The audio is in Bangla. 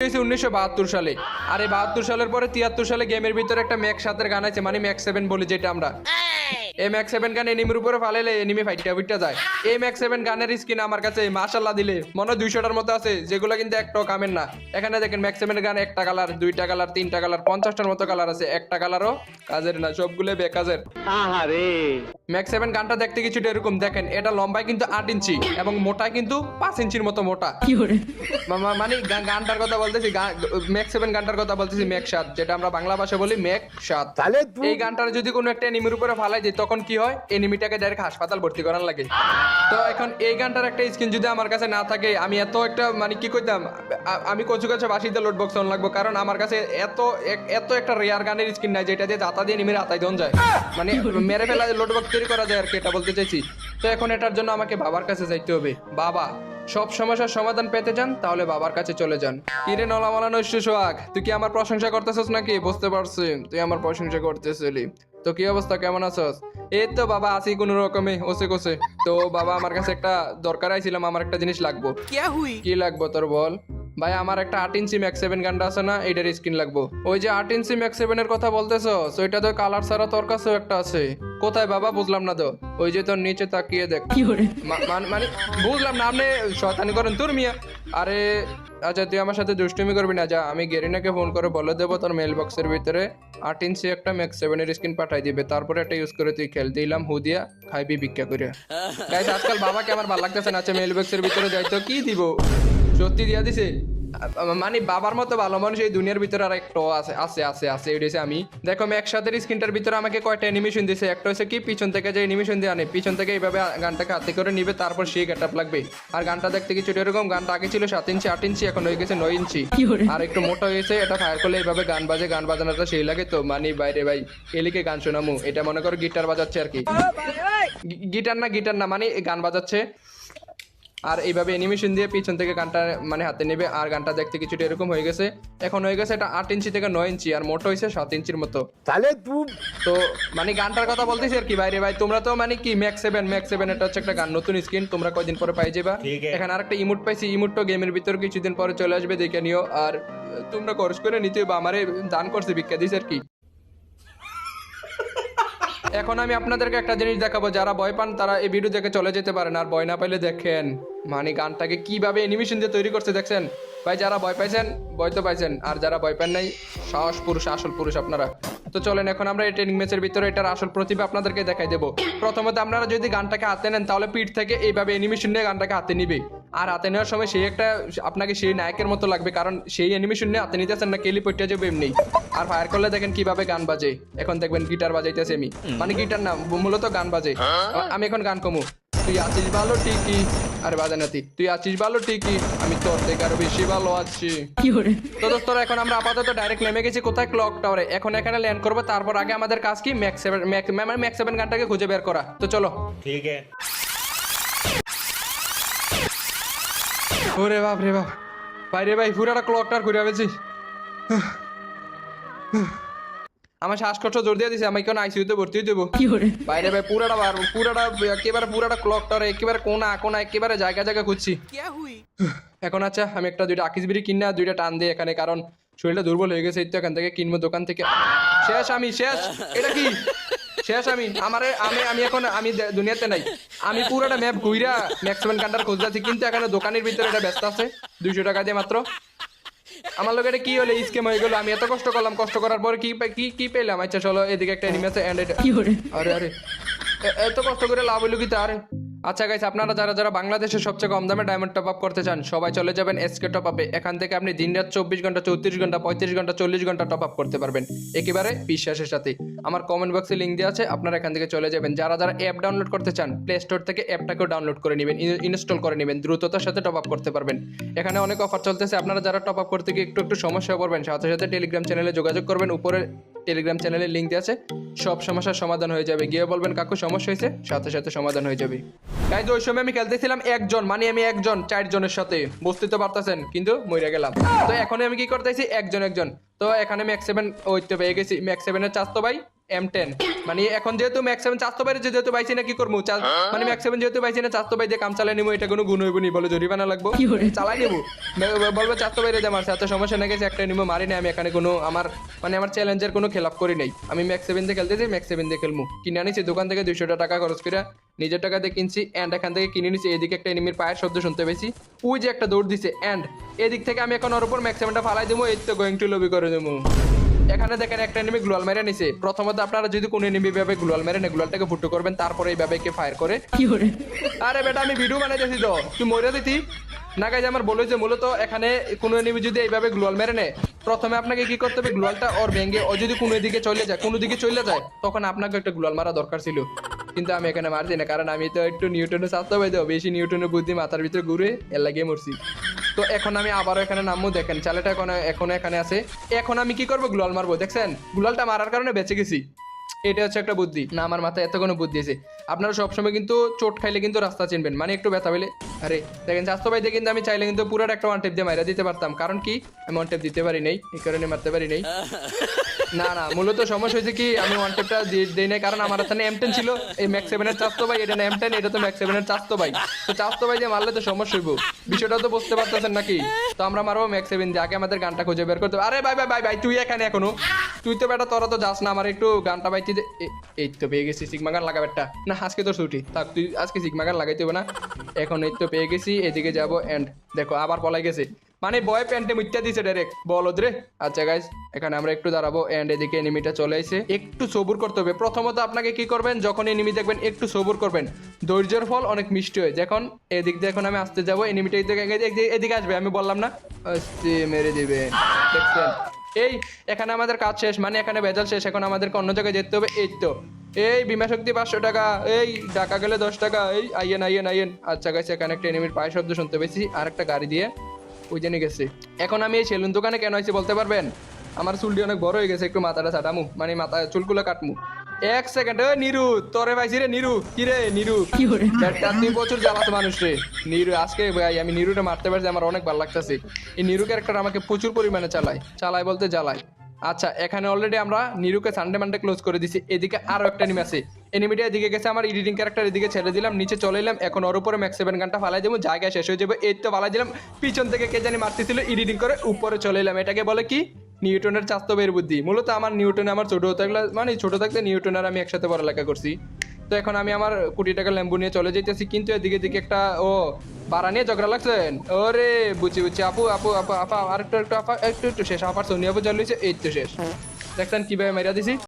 1972 সালে। আর এই 72 সালের পরে 73 সালে গেমের ভিতরে একটা ম্যাক্স 7 গান আছে, মানে ম্যাক্স 7 বলি যেটা আমরা। এই ম্যাক্স 7 গান এনিমির উপরে ফালাইলে এনিমি ফাইটা যায়। এই ম্যাক্স 7 গানের স্কিন আমার কাছে মাশাআল্লাহ দিলে মনে হয় 200টার মতো আছে, যেগুলো কিন্তু একটাও কামের না। এখানে দেখেন ম্যাক্স 7 গান একটা কালার, দুইটা কালার, তিনটা কালার, 50টার মতো কালার আছে। একটা কালারও কাজের না, সবগুলো বেকাজের। আহারে ম্যাক্স 7 গানটা দেখতে কিছুটা এরকম দেখেন। এটা লম্বায় কিন্তু 8 ইঞ্চি এবং মোটায় কিন্তু 5 ইঞ্চির মতো মোটা। মানে গানটার কথা বলতেছি, ম্যাক্স 7 গানটার কথা বলতেছি, ম্যাক্স 7, যেটা আমরা বাংলা ভাষা বলি ম্যাক্স 7। এই গানটার যদি কোনো একটা এনিমির উপরে ফালাই দিই তখন কি হয়, এনিমিটাকে ডাইরেক্ট হাসপাতাল ভর্তি করার লাগে। তো এখন এই গানটার একটা স্কিন যদি আমার কাছে না থাকে, আমি এত একটা মানে কি কইতাম, আমি কচু কাছে বাসিতে লোড বক্স অন লাগবো, কারণ আমার কাছে এত একটা রেয়ার গানের স্কিন নাই যেটা দিয়ে দাতা দিয়ে এনিমির হাতায় দন যায়, মানে মেরে ফেলা লোড বক্স তৈরি করা যায় আর কি, এটা বলতে চাইছি। তো এখন এটার জন্য আমাকে বাবার কাছে যাইতে হবে। বাবা, সব সমস্যার সমাধান পেতে চান তাহলে বাবার কাছে চলে যান। কিরে নলামালা নৈশ সোহাগ, তুই কি আমার প্রশংসা করতেছিস নাকি? বুঝতে পারছি তুই আমার প্রশংসা করতেছিলি। তো কি অবস্থা, কেমন আছস? এই তো বাবা আছি কোন রকমে, ওসে কোসে। তো বাবা আমার কাছে একটা দরকার আইছিলাম, আমার একটা জিনিস লাগবো। কি লাগবো তোর বল? ভাই আমার একটা 8 ইঞ্চি ম্যাক্স 7 গানটা আছে না, এটার স্ক্রিন লাগবো। ওই যে 8 ইঞ্চি ম্যাক্স 7 এর কথা বলতেছো, ওইটা তো কালার ছাড়া তোর কাছেও একটা আছে। কোথায় বাবা? বুঝলাম না তো। ওই যে তোর নিচে তাকিয়ে দেখ। মানে বুঝলাম না, আপনি শয়তানি করেন তোর মিয়া। আরে আচ্ছা তুই আমার সাথে দুষ্টুমি করবি না, যা আমি গেরিনাকে ফোন করে বলে দেবো তোর মেল বক্সের ভিতরে 8 ইঞ্চি একটা ম্যাক্স 7 এর স্ক্রিন পাঠাই দিবে, তারপরে একটা ইউজ করে তুই খেল। দিলাম হুদিয়া, খাইবি ভিক্ষা করে। গাইস আজকাল বাবাকে আমার ভালো লাগতেছে না, আচ্ছা মেল বক্সের ভিতরে যাইতো কি দিব, সত্যি দিয়া দিছে। মানে বাবার মতো ভালো মানুষ এই দুনিয়ার ভিতরে আর একটা আছে এটাছে আমি। দেখো ম্যাক্স 7 এর স্ক্রিনটার ভিতরে আমাকে কয়টা অ্যানিমেশন দিছে। একটা হচ্ছে কি পিছন থেকে যে অ্যানিমেশন দিয়ে আনে, পিছন থেকে এইভাবে গানটাকে হাতে করে নিবে, তারপর সেই গেটআপ লাগবে। আর গানটা দেখতে কিছু এরকম, গানটা আগে ছিল 7 ইঞ্চি 8 ইঞ্চি, এখন হয়ে গেছে 9 ইঞ্চি আর একটু মোটা হয়েছে। এটা ফায়ার করলে এইভাবে গান বাজে, গান বাজানোটা সেই লাগে। তো মানে বাইরে ভাই এলিকে গান শোনামু, এটা মনে করো গিটার বাজাচ্ছে আর কি। গিটার না মানে গান বাজাচ্ছে। আর এইভাবে অ্যানিমেশন দিয়ে পিছন থেকে গানটা মানে হাতে নেবে, আর গানটা দেখতে কিছুটা এরকম হয়ে গেছে। এখন হয়ে গেছে এটা 8 ইঞ্চি থেকে 9 ইঞ্চি আর মোটা হয়েছে 7 ইঞ্চির মতো। তাহলে তো মানে গানটার কথা বলতেছি আর কি। বাইরে ভাই তোমরা তো মানে কি ম্যাক্স 7 এটা হচ্ছে একটা গান, নতুন স্কিন, তোমরা কয়দিন পরে পাই যাবা। এখানে আরেকটা ইমোট পাইছি, ইমোটটা গেমের ভিতর কিছুদিন পরে চলে আসবে, দেখে নিও। আর তোমরা খরচ করে নিতে বা আমারে দান করছে, ভিক্ষা দিছে আর কি। এখন আমি আপনাদেরকে একটা জিনিস দেখাবো, যারা ভয় পান তারা এই ভিডিও দেখে চলে যেতে পারেন, আর ভয় না পাইলে দেখেন মানে গানটাকে কিভাবে অ্যানিমেশন দিয়ে তৈরি করছে দেখছেন। ভাই যারা ভয় পাইছেন ভয় তো পাইছেন, আর যারা ভয় পান নাই সাহস পুরুষ, আসল পুরুষ আপনারা। তো চলেন এখন আমরা এই ট্রেনিং ম্যাচের ভিতরে এটার আসল প্রতিভা আপনাদেরকে দেখাই দেবো। প্রথমত আপনারা যদি গানটাকে হাতে নেন তাহলে পিঠ থেকে এইভাবে অ্যানিমেশন নিয়ে গানটাকে হাতে নিবে, আর হাতে নেওয়ার সময় সেই একটা আপনাকে সেই নায়কের মতো লাগবে, কারণ সেই অ্যানিমেশন নিয়ে হাতে নিতেছেন না, কেলি পইটা যাবে এমনি। আর ফায়ার করলে দেখেন কিভাবে গান বাজে। এখন দেখবেন গিটার বাজাইতেছে আমি, মানে গিটার না মূলত গান বাজে। আমি এখন গান কমু, তুই আছিস ভালো ঠিকই, আরে বাজানাতি তুই আছিস ভালো ঠিকই, আমি তোর থেকে আরো বেশি ভালো আছি। তো দোস্তরা এখন আমরা আপাতত ডাইরেক্ট নেমে গেছি কোথায়, ক্লক টাওয়ারে। এখন এখানে ল্যান্ড করবো, তারপর আগে আমাদের কাজ কি ম্যাক্স 7 গানটাকে খুঁজে বের করা। তো চলো। ঠিক আছে। ওরে বাপ রে বাপ, বাইরে ভাই পুরাটা ক্লক টাওয়ার ঘুরে পেয়েছি। আমার শ্বাসকষ্ট জোর দিয়ে দিছে, আমি কেন আইসিইউতে ভর্তি হয়ে দেবো। বাইরে ভাই পুরাটা একেবারে পুরাটা ক্লক টাওয়ার একেবারে কোনা একেবারে জায়গা খুঁজছি। এখন আচ্ছা আমি একটা দুইটা আকিস বিড়ি কিনা দুইটা টান দিই এখানে, কারণ শরীরটা দুর্বল হয়ে গেছে। তো এখান থেকে কিনবো দোকান থেকে। শেষ আমি শেষ। এটা কি শেষ? আমি এখন আমি দুনিয়াতে নাই। আমি পুরোটা ম্যাপ ঘুইরা ম্যাক্সিমাম গানটার খোঁজ যাচ্ছি, কিন্তু এখানে দোকানের ভিতরে এটা ব্যস্ত আছে 200 টাকা দিয়ে মাত্র। আমার লোক এটা কি হলো, স্কেম হয়ে গেল। আমি এত কষ্ট করলাম, কষ্ট করার পরে কি পেলাম? আচ্ছা চলো এদিকে একটা এনিমি আছে, আরে এত কষ্ট করে লাভ হইলো কি তার? আচ্ছা গাইস, আপনারা যারা বাংলাদেশের সবচেয়ে কম দামে ডায়মন্ড টপ আপ করতে চান সবাই চলে যাবেন এসকে টপ আপে। এখান থেকে আপনি দিনরাত 24 ঘন্টা 34 ঘন্টা 35 ঘন্টা 40 ঘন্টা টপ আপ করতে পারবেন একেবারে বিশ্বাসের সাথে। আমার কমেন্ট বক্সে লিঙ্ক দেওয়া আছে, আপনারা এখান থেকে চলে যাবেন। যারা অ্যাপ ডাউনলোড করতে চান প্লে স্টোর থেকে অ্যাপটাকেও ডাউনলোড করে নেবেন, ইনস্টল করে নেবেন, দ্রুততার সাথে টপ আপ করতে পারবেন। এখানে অনেক অফার চলতেছে, আপনারা যারা টপ আপ করতে গিয়ে একটু সমস্যা পড়বেন সাথে সাথে টেলিগ্রাম চ্যানেলে যোগাযোগ করবেন। উপরে টেলিগ্রাম চ্যানেলের লিঙ্ক দেওয়া আছে, সব সমস্যার সমাধান হয়ে যাবে। গিয়ে বলবেন কাকু সমস্যা হয়েছে, সাথে সাথে সমাধান হয়ে যাবে। গাইজ ওই সময় আমি খেলতেছিলাম একজন, মানে আমি একজন 4 জনের সাথে, বুঝতে তো পারতেছেন, কিন্তু মরে গেলাম। তো এখন আমি কি করতেছি একজন। তো এখানে ম্যাক্স 7 ওইতে পেয়ে গেছি, ম্যাক্স 7 এর চাস্তো ভাই M10 মানে এখন যেহেতু ম্যাক্স 7 চাস্তো বাইরে যেহেতু পাইছি না কি করবো মানে ম্যাক্স 7 যেহেতু পাইছি না চাস্তো বাই দিয়ে কাম চালাই নিবো এটা কোনো গুণ হইব নি বলে জরিমানা লাগবো চালাই নিবো বলবো চাস্তো বাইরে যা মারছে এত সমস্যা না গেছে একটা নিবো মারি না আমি এখানে কোনো আমার চ্যালেঞ্জের কোনো খেলাপ করি নাই আমি ম্যাক্স 7 দিয়ে খেলতেছি ম্যাক্স 7 দিয়ে খেলবো কিনে আনিছি দোকান থেকে 200 টাকা খরচ করে নিজের টাকা দিয়ে কিনছি এন্ড এখান থেকে কিনে নিছি এদিকে একটা এনিমির পায়ের শব্দ শুনতে পেয়েছি ওই যে একটা দৌড় দিছে এন্ড এদিক থেকে আমি এখন ওর উপর ম্যাক্স 7টা ফালাই দেবো এই তো গোয়িং টু লবি করে দেবো এখানে দেখেন একটা এনিমি গ্লোয়াল মেরে নিছে প্রথমত আপনারা যদি কোনো এনিমি ভাবে গ্লোয়াল মেরে না গ্লোয়ালটাকে ফুটো করবেন তারপরে এইভাবে কে ফায়ার করে আরে বেটা আমি ভিডিও বানাইতেছি তো তুই মরে দিতি না গাইজ আমার বলে যে মূলত এখানে কোনো এনিমি যদি এইভাবে গ্লোয়াল মেরে নেয় প্রথমে আপনাকে কি করতে হবে গ্লোয়ালটা ওর ভেঙে ও যদি কোনো দিকে চলে যায় তখন আপনাকে একটা গ্লোয়াল মারা দরকার ছিল কিন্তু আমি এখানে মারছি না কারণ আমি তো একটু নিউটনের স্বাস্থ্য পাই দেবো বেশি নিউটনের বুদ্ধি মাথার ভিতরে ঘুরে এর লাগিয়ে মরছি তো এখন আমি আবারও এখানে নামবো দেখেন চালেটা এখন এখানে আছে এখন আমি কি করবো গ্লোয়াল মারবো দেখছেন গ্লোয়ালটা মারার কারণে বেঁচে গেছি এটা হচ্ছে একটা বুদ্ধি না আমার মাথায় এত কোনো বুদ্ধি আছে আপনারা সবসময় কিন্তু চোট খাইলে কিন্তু রাস্তা চিনবেন মানে একটু ব্যথা পেলে আরে দেখেন স্বাস্থ্য পাইতে কিন্তু আমি চাইলে কিন্তু পুরোটা একটা ওয়ান টেপ দিয়ে মাইরা দিতে পারতাম কারণ কি আমি ওয়ান টেপ দিতে পারি নাই এই কারণে মারতে পারি নাই না মূলত সমস্যা হয়েছে কি আমি ওয়ান টেপটা দিই নাই কারণ আমার এখানে M10 ছিল এই ম্যাক্স 7 এর চাস্তো ভাই এটা না M10 এটা তো ম্যাক্স 7 এর চাস্তো ভাই তো চাস্তো ভাই দিয়ে মারলে তো সমস্যা হইব বিষয়টা তো বুঝতে পারতেছেন নাকি তো আমরা মারবো ম্যাক্স 7 দিয়ে আগে আমাদের গানটা খুঁজে বের করতে আরে ভাই তুই এখানে এখনো তুই তো বেটা তোরা তো যাস না আমার একটু গানটা বাইতে এই তো পেয়ে গেছি সিগমা গান লাগাবেটা না আজকে তো ছুটি থাক তুই আজকে সিগমা গান লাগাইতে হবে না এখন এই তো পেয়ে গেছি এদিকে যাবো এন্ড দেখো আবার পলাই গেছে মানে বয় প্যান্টে মুইটা দিছে ডাইরেক্ট বলদ রে আচ্ছা গাইস এখানে আমরা একটু দাঁড়াবো এন্ড এদিকে এনিমিটা চলে আইছে একটু সবুর করতে হবে প্রথমত আপনাকে কি করবেন যখন এনিমি দেখবেন একটু সবুর করবেন ধৈর্যের ফল অনেক মিষ্টি হয় যখন এদিক দিয়ে এখন আমি আসতে যাবো এনিমিটা এদিকে আসবে আমি বললাম না আস্তে মেরে দিবে দেখছেন এই এখানে আমাদের কাজ শেষ মানে এখানে ভেজাল শেষ এখন আমাদেরকে অন্য জায়গায় যেতে হবে এই তো এই বিমা শক্তি 500 টাকা এই টাকা গেলে 10 টাকা এই আইয়েন আচ্ছা গাইস এখানে একটা এনিমির পায়ের শব্দ শুনতে পেয়েছি আর একটা গাড়ি দিয়ে ওই জেনে গেছে এখন আমি এই সেলুন দোকানে কেন আইছি বলতে পারবেন আমার চুলটি অনেক বড় হয়ে গেছে একটু মাথাটা ছাটামু মানে মাথা চুলগুলো কাটমু এক সেকেন্ড নিরু তোরে পাইছি রে নিরু কি রে নিরু তুই প্রচুর জ্বালাত মানুষ রে নিরু আজকে ভাই আমি নিরুটা মারতে পারছি আমার অনেক ভালো লাগতেছে এই নিরু ক্যারেক্টার আমাকে প্রচুর পরিমাণে চালায় বলতে জ্বালায় আচ্ছা এখানে অলরেডি আমরা নিরুকে সানডে মানডে ক্লোজ করে দিছি এদিকে আরো একটা এনিমি আছে এনিমিটা এদিকে গেছে আমার এডিটিং ক্যারেক্টার এদিকে ছেড়ে দিলাম নিচে চলে এলাম এখন ওর উপরে ম্যাক্স 7 গানটা ফালাই দেবো জায়গায় শেষ হয়ে যাবে এই তো ফালাই দিলাম পিছন থেকে কে জানি মারতেছিল এডিটিং করে উপরে চলে এলাম এটাকে বলে কি নিউটনের চাস্তবের বুদ্ধি মূলত আমার নিউটনে আমার ছোট থাকতে নিউটন আর আমি একসাথে পড়ালেখা করছি তো এখন আমি আমার কোটি টাকা ল্যাম্বু নিয়ে চলে যাইতেছি কিন্তু এদিকে একটা ভাড়া নিয়ে ঝগড়া লাগছেন ওরে বুঝি আপু আর একটু শেষ আপার সোনিয়া আপু জ্বালিয়েছে এই তো শেষ দেখছেন কিভাবে মেরা দিছি